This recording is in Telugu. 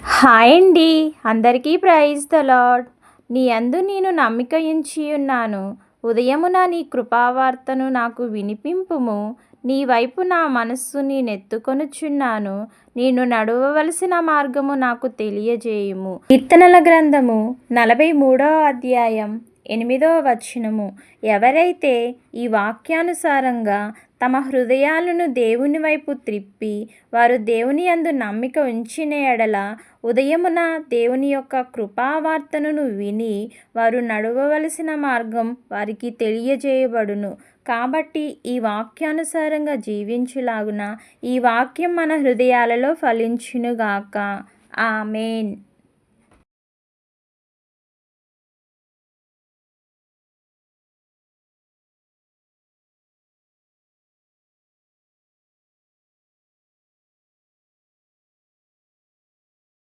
హాయ్ అండి. అందరికీ ప్రైజ్ ద లార్డ్. నీ యందు నేను నమ్మిక ఉంచియున్నాను. ఉదయమున నీ కృపావార్తను నాకు వినిపింపుము. నీ వైపు నా మనస్సు నేనెత్తుకొనుచున్నాను. నేను నడవవలసిన మార్గము నాకు తెలియజేయుము. కీర్తనల గ్రంథము 43వ అధ్యాయం 8వ వచనము. ఎవరైతే ఈ వాక్యానుసారంగా తమ హృదయాలను దేవుని వైపు త్రిప్పి వారు దేవుని యందు నమ్మిక ఉంచిన ఎడల ఉదయమున దేవుని యొక్క కృపావార్తను విని వారు నడవవలసిన మార్గం వారికి తెలియజేయబడును. కాబట్టి ఈ వాక్యానుసారంగా జీవించులాగున ఈ వాక్యం మన హృదయాలలో ఫలించునుగాక. ఆమేన్.